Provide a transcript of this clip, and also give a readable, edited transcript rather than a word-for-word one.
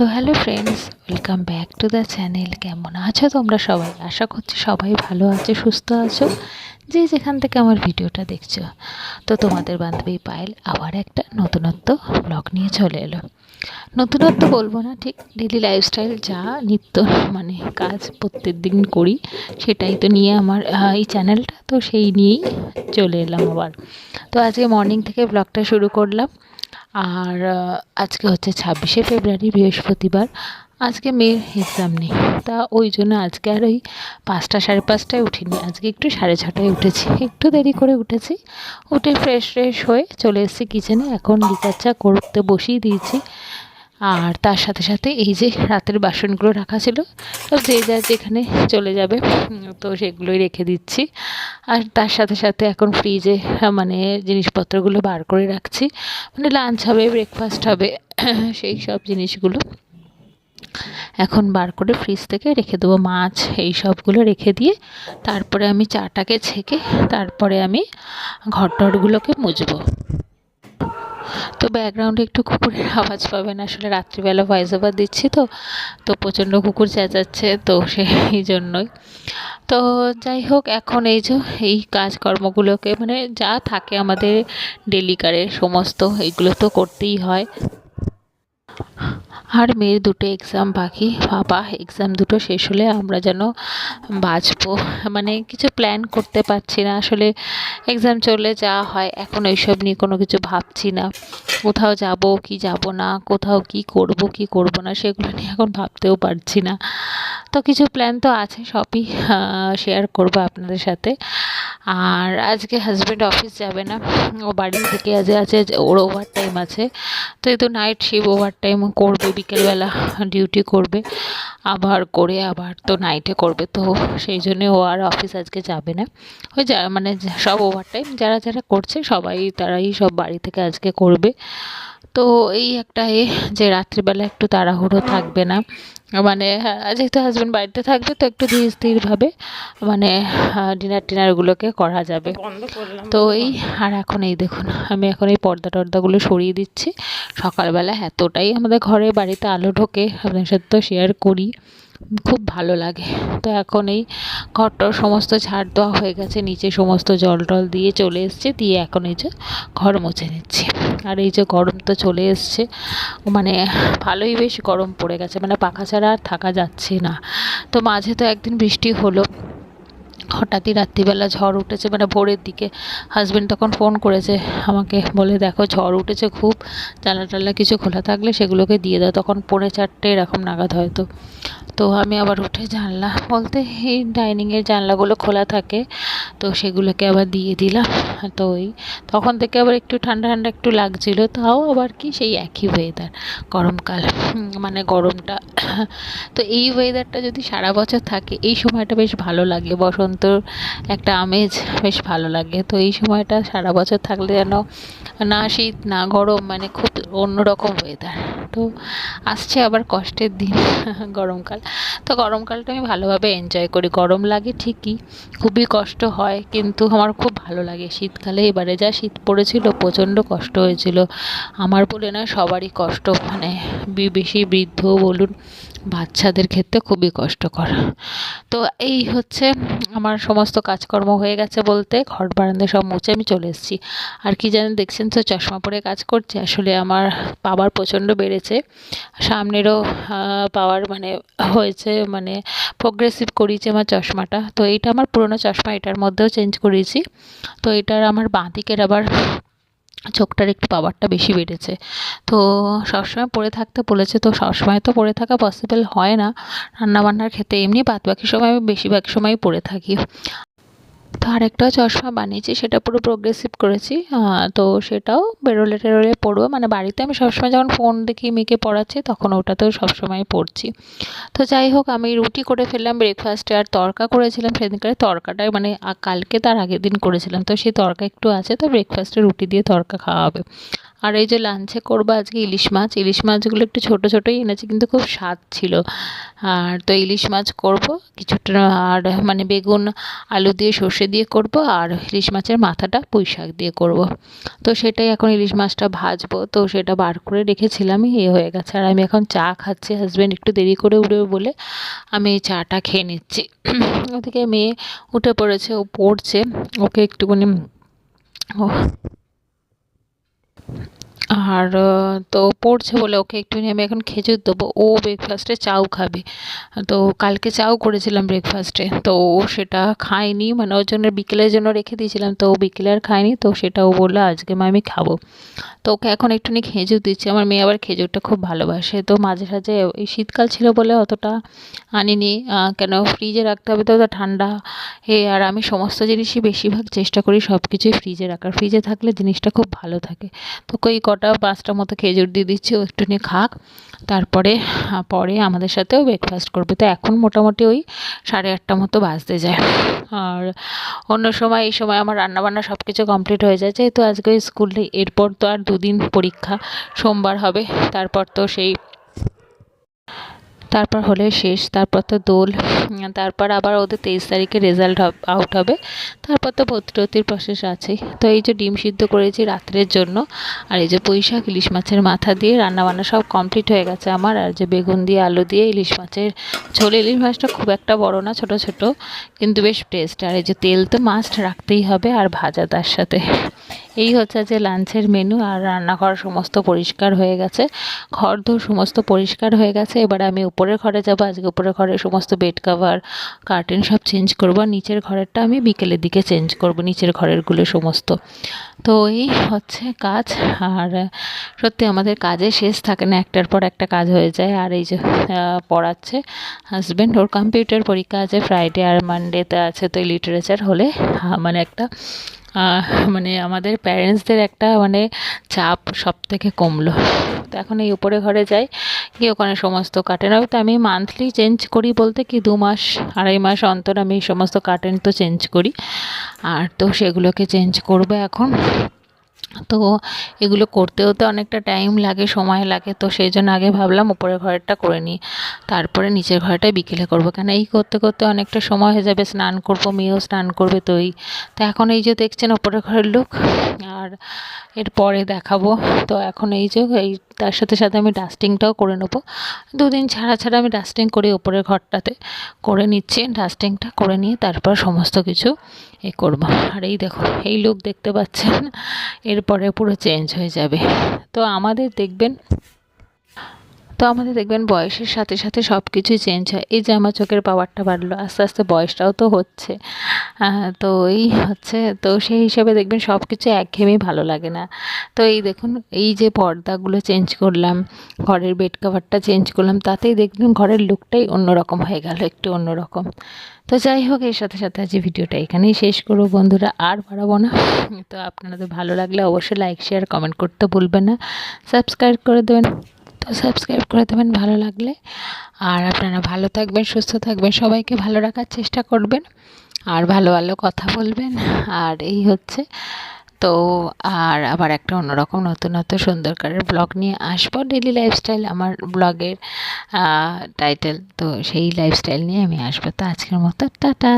তো hello friends, welcome back to the channel. কেমন আছো তোমরা সবাই? আশা করছি সবাই ভালো আছো, সুস্থ আছো, যে যেখান থেকে আমার ভিডিওটা দেখছো। তো তোমাদের বান্ধবী পায়েল আবার একটা নতুনত্ব ব্লগ নিয়ে চলে এলো। নতুনত্ব বলবো না, ঠিক ডেলি লাইফস্টাইল যা নিত্য মানে কাজ প্রত্যেক দিন করি, সেটাই তো নিয়ে আমার এই চ্যানেলটা, তো সেই নিয়েই চলে এলাম আবার। তো আজকে মর্নিং থেকে ব্লগটা শুরু করলাম। আর আজকে হচ্ছে 26শে ফেব্রুয়ারি, বৃহস্পতিবার। আজকে মেয়ের এক্সাম নেই, তা ওই জন্য আজকে আর ওই 5টা সাড়ে 5টায় উঠিনি, আজকে একটু 6:30টায় উঠেছি, একটু দেরি করে উঠেছি। উঠে ফ্রেশ হয়ে চলে এসেছি কিচেনে। এখন লিকার চা করতে বসিয়ে দিয়েছি। আর তার সাথে সাথে এই যে রাতের বাসনগুলো রাখা ছিল, তো যে যার যেখানে চলে যাবে, তো সেগুলোই রেখে দিচ্ছি। আর তার সাথে সাথে এখন ফ্রিজে মানে জিনিসপত্রগুলো বার করে রাখছি, মানে লাঞ্চ হবে, ব্রেকফাস্ট হবে, সেই সব জিনিসগুলো এখন বার করে ফ্রিজ থেকে রেখে দেবো। মাছ এই সবগুলো রেখে দিয়ে তারপরে আমি চাটাকে ছেঁকে তারপরে আমি ঘরটরগুলোকে মুছবো। তো ব্যাকগ্রাউন্ডে একটু কুকুরের আওয়াজ পাবেন, আসলে রাত্রিবেলা ভয়েস ওভার দিচ্ছি তো তো প্রচণ্ড কুকুর চেঁচাচ্ছে, তো সেই জন্যই। তো যাই হোক, এখন এই যে এই কাজকর্মগুলোকে মানে যা থাকে আমাদের ডেলিকারের সমস্ত, এইগুলো তো করতেই হয়। আর মেয়ের দুটো এক্সাম বাকি, বাবা এক্সাম দুটো শেষ হলে আমরা যেন বাঁচবো, মানে কিছু প্ল্যান করতে পারছি না আসলে। এক্সাম চললে যা হয়, এখন ওইসব নিয়ে কোনো কিছু ভাবছি না। কোথাও যাব কি যাব না, কোথাও কি করব না, সেগুলো নিয়ে এখন ভাবতেও পারছি না। তো কিছু প্ল্যান তো আছে, সবই শেয়ার করবো আপনাদের সাথে। আর আজকে হাজব্যান্ড অফিস যাবে না, ও বাড়ি থেকে আছে, ওর ওভার টাইম আছে। তো এই তো নাইট শিফট, ওভার টাইম করবে, বিকেলবেলা ডিউটি করবে, আবার করে আবার তো নাইটে করবে। তো সেই জন্যে ও আর অফিস আজকে যাবে না। ওই যা মানে সব ওভার টাইম যারা যারা করছে সবাই, তারাই সব বাড়ি থেকে আজকে করবে। তো এই একটা যে রাত্রিবেলা একটু তাড়াহুড়ো থাকবে না, মানে যেহেতু হাজব্যান্ড বাড়িতে থাকবে, তো একটু ধীর স্থিরভাবে মানে ডিনারগুলোকে করা যাবে। তো এই আর এখন এই দেখুন, আমি এখন এই পর্দাগুলো সরিয়ে দিচ্ছি। সকালবেলা এতটাই আমাদের ঘরে বাড়িতে আলো ঢোকে, আপনার সাথে তো শেয়ার করি, খুব ভালো লাগে। তো এখন এই ঘরটার সমস্ত ঝাড় দেওয়া হয়ে গেছে, নিচে সমস্ত জল টল দিয়ে চলে এসছে, দিয়ে এখন এই যে ঘর মুছে নিচ্ছি। আর এই যে গরম তো চলে এসছে, মানে ভালোই বেশ গরম পড়ে গেছে, মানে পাখা ছাড়া আর থাকা যাচ্ছে না। তো মাঝে তো একদিন বৃষ্টি হলো, হঠাৎই রাত্রিবেলা ঝড় উঠেছে, মানে ভোরের দিকে হাজব্যান্ড তখন ফোন করেছে আমাকে, বলে দেখো ঝড় উঠেছে খুব, জানলা টানলা কিছু খোলা থাকলে সেগুলোকে দিয়ে দাও। তখন 3:45 এরকম নাগাদ হয়তো। তো আমি আবার উঠে জানলা বলতে এই ডাইনিংয়ের জানলাগুলো খোলা থাকে, তো সেগুলোকে আবার দিয়ে দিলাম। তো ওই তখন থেকে আবার একটু ঠান্ডা ঠান্ডা একটু লাগছিল, তাও আবার কি সেই একই ওয়েদার, গরমকাল, মানে গরমটা। তো এই ওয়েদারটা যদি সারা বছর থাকে, এই সময়টা বেশ ভালো লাগে, বসন্তর একটা আমেজ বেশ ভালো লাগে। তো এই সময়টা সারা বছর থাকলে যেন না শীত না গরম, মানে খুব অন্যরকম ওয়েদার। তো আসছে আবার কষ্টের দিন, গরমকাল। তো গরমকালটা আমি ভালোভাবে এনজয় করি, গরম লাগে ঠিকই, খুবই কষ্ট হয়, কিন্তু আমার খুব ভালো লাগে। শীতকালে এবারে যা শীত পড়েছিল, প্রচণ্ড কষ্ট হয়েছিল, আমার বলে না সবারই কষ্ট, মানে বেশি বৃদ্ধ বলুন, বাচ্চাদের ক্ষেত্রে খুবই কষ্টকর। তো এই হচ্ছে আমার সমস্ত কাজকর্ম হয়ে গেছে বলতে, ঘর বারান্দা সব মুছে আমি চলে এসেছি। আর কি জানেন, দেখছেন তো চশমা পরে কাজ করছে, আসলে আমার পাওয়ার প্রচণ্ড বেড়েছে, সামনেরও পাওয়ার মানে হয়েছে, মানে প্রোগ্রেসিভ করিয়েছে আমার চশমাটা। তো এইটা আমার পুরোনো চশমা, এটার মধ্যেও চেঞ্জ করেছি। তো এটার আমার বাঁ দিকের আবার চোখটার একটু পাওয়ারটা বেশি বেড়েছে। তো সবসময় পরে থাকতে বলেছে, তো সবসময় তো পরে থাকা পসিবল হয় না রান্নাবান্নার ক্ষেত্রে, এমনি বাদবাকি সময় আমি বেশিরভাগ সময় পরে থাকি। তো আরেকটা চশমা বানিয়েছি, সেটা পুরো প্রোগ্রেসিভ করেছি। তো সেটাও বেরোলে টেরোলে পরবো, মানে বাড়িতে আমি সবসময় যখন ফোন দেখি মেয়েকে পড়াচ্ছি, তখন ওটাতেও সবসময় পড়ছি। তো যাই হোক, আমি রুটি করে ফেললাম ব্রেকফাস্টে, আর তড়কা করেছিলাম সেদিনকার তড়কাটাই, মানে কালকে তার আগের দিন করেছিলাম, তো সেই তড়কা একটু আছে, তো ব্রেকফাস্টে রুটি দিয়ে তড়কা খাওয়া হবে। আর এই যে লাঞ্চে করবো আজকে ইলিশ মাছগুলো একটু ছোট ছোটোই এনেছি, কিন্তু খুব স্বাদ ছিল। আর তো ইলিশ মাছ করব কিছুটা, আর মানে বেগুন আলু দিয়ে সর্ষে দিয়ে করব, আর ইলিশ মাছের মাথাটা পুঁই শাক দিয়ে করব। তো সেটাই এখন ইলিশ মাছটা ভাজবো, তো সেটা বার করে রেখেছিলাম, হয়ে গেছে। আর আমি এখন চা খাচ্ছি, হাজব্যান্ড একটু দেরি করে উঠবে বলে আমি এই চাটা খেয়ে নিচ্ছি। ওদিকে মেয়ে উঠে পড়েছে, ও পড়ছে, ওকে একটুখানি ও আর তো পড়ছে বলে ওকে একটুখানি আমি এখন খেজুর দেবো। ও ব্রেকফাস্টে চাউ খাবে, তো কালকে চাউ করেছিলাম ব্রেকফাস্টে, তো ও সেটা খায়নি, মানে ওর জন্য বিকেলের জন্য রেখে দিয়েছিলাম, তো ও বিকেলে আর খায়নি, তো সেটা ও বললো আজকে মা আমি খাবো। তো ওকে এখন একটুখানি খেজুর দিচ্ছি। আমার মেয়ে আবার খেজুরটা খুব ভালোবাসে, তো মাঝে সাঝে এই শীতকাল ছিল বলে অতটা আনিনি, কেন ফ্রিজে রাখতে হবে তো ঠান্ডা। আর আমি সমস্ত জিনিসই বেশিরভাগ চেষ্টা করি সব কিছুই ফ্রিজে রাখার, ফ্রিজে থাকলে জিনিসটা খুব ভালো থাকে। তো কই কটা 5টা মতো খেজুর দিয়ে দিচ্ছি, ও একটুখানি খাক, তারপরে পরে আমাদের সাথেও ব্রেকফাস্ট করবে। তো এখন মোটামুটি ওই 8:30 মতো বাজতে যায়। আর অন্য সময় এই সময় আমার রান্নাবান্না সব কিছু কমপ্লিট হয়ে যায়, যেহেতু আজকে স্কুল নেই। এরপর তো আর 2 দিন পরীক্ষা, সোমবার হবে, তারপর তো সেই তারপর হলে শেষ, তারপর তো দোল, তারপর আবার ওদের 23 তারিখে রেজাল্ট আউট হবে, তারপর তো ভর্তির প্রসেস আছেই। তো এই যে ডিম সিদ্ধ করেছি রাত্রের জন্য, আর এই যে পুঁই শাক ইলিশ মাছের মাথা দিয়ে রান্নাবান্না সব কমপ্লিট হয়ে গেছে আমার। আর যে বেগুন দিয়ে আলু দিয়ে ইলিশ মাছের ঝোল, ইলিশ মাছটা খুব একটা বড় না, ছোট ছোট, কিন্তু বেশ টেস্ট। আর এই যে তেল তো মাস্ট রাখতেই হবে, আর ভাজা তার সাথে। এই হচ্ছে যে লাঞ্চের মেনু। আর রান্নাঘর সমস্ত পরিষ্কার হয়ে গেছে, ঘর দোর সমস্ত পরিষ্কার হয়ে গেছে। এবার আমি উপরের ঘরে যাব, আজকে উপরের ঘরে সমস্ত বেড কভার কার্টেন সব চেঞ্জ করব, নিচের ঘরেরটা আমি বিকেলের দিকে চেঞ্জ করব, নিচের ঘরেরগুলো সমস্ত। তো এই হচ্ছে কাজ। আর সত্যি আমাদের কাজে শেষ থাকে না, একটার পর একটা কাজ হয়ে যায়। আর এই যে পড়াচ্ছে হাজব্যান্ড, ওর কম্পিউটার পরীক্ষা আছে ফ্রাইডে আর মানডেতে আছে, তো লিটারেচার হলে মানে একটা মানে আমাদের প্যারেন্টসদের একটা মানে চাপ সব থেকে কমলো। তো এখন এই উপরে ঘরে যাই, গিয়ে ওখানে সমস্ত কার্টেন, তো আমি মান্থলি চেঞ্জ করি বলতে কি 2 মাস 2.5 মাস অন্তর আমি সমস্ত কার্টেন তো চেঞ্জ করি। আর তো সেগুলোকে চেঞ্জ করবো এখন। তো এগুলো করতেও তো অনেকটা টাইম লাগে, সময় লাগে, তো সেই জন্য আগে ভাবলাম উপরের ঘরেরটা করে নিই, তারপরে নিচের ঘরটা বিকেলে করবো, কেন এই করতে করতে অনেকটা সময় হয়ে যাবে, স্নান করবো, মেয়েও স্নান করবে। তো এখন এই যে দেখছেন উপরের ঘরের লুক, আর এরপরে দেখাবো। তো এখন এই যে তার সাথে সাথে আমি ডাস্টিংটাও করে নেবো, 2 দিন ছাড়া ছাড়া আমি ডাস্টিং করি, উপরের ঘরটাতে করে নিচ্ছি, ডাস্টিংটা করে নিয়ে তারপর সমস্ত কিছু করবো। আর এই দেখুন এই লুক দেখতে পাচ্ছেন, এরপরে পুরো চেঞ্জ হয়ে যাবে। তো আমাদের দেখবেন বয়সের সাথে সাথে সব কিছুই চেঞ্জ হয়। এই যে আমার চোখের পাওয়ারটা বাড়লো, আস্তে আস্তে বয়সটাও তো হচ্ছে। তো এই হচ্ছে, তো সেই হিসাবে দেখবেন সব কিছু একঘেয়েমি ভালো লাগে না। তো এই দেখুন এই যে পর্দাগুলো চেঞ্জ করলাম, ঘরের বেড কভারটা চেঞ্জ করলাম, তাতেই দেখবেন ঘরের লুকটাই অন্যরকম হয়ে গেল, একটু অন্যরকম। তো যাই হোক, এর সাথে সাথে আজ ভিডিওটা এখানেই শেষ করবো বন্ধুরা, আর বাড়াবো না। তো আপনাদের ভালো লাগলে অবশ্যই লাইক শেয়ার কমেন্ট করতে ভুলবেন না, সাবস্ক্রাইব করে দেবেন। তো সাবস্ক্রাইব করে দেবেন ভালো লাগলে। আর আপনারা ভালো থাকবেন, সুস্থ থাকবেন, সবাইকে ভালো রাখার চেষ্টা করবেন, আর ভালো ভালো কথা বলবেন। আর এই হচ্ছে, তো আর আবার একটা অন্যরকম নতুন সুন্দর করে ব্লগ নিয়ে আসবো, ডেলি লাইফস্টাইল আমার ব্লগের টাইটেল, তো সেই লাইফস্টাইল নিয়ে আমি আসবো। তো আজকের মতো টাটা।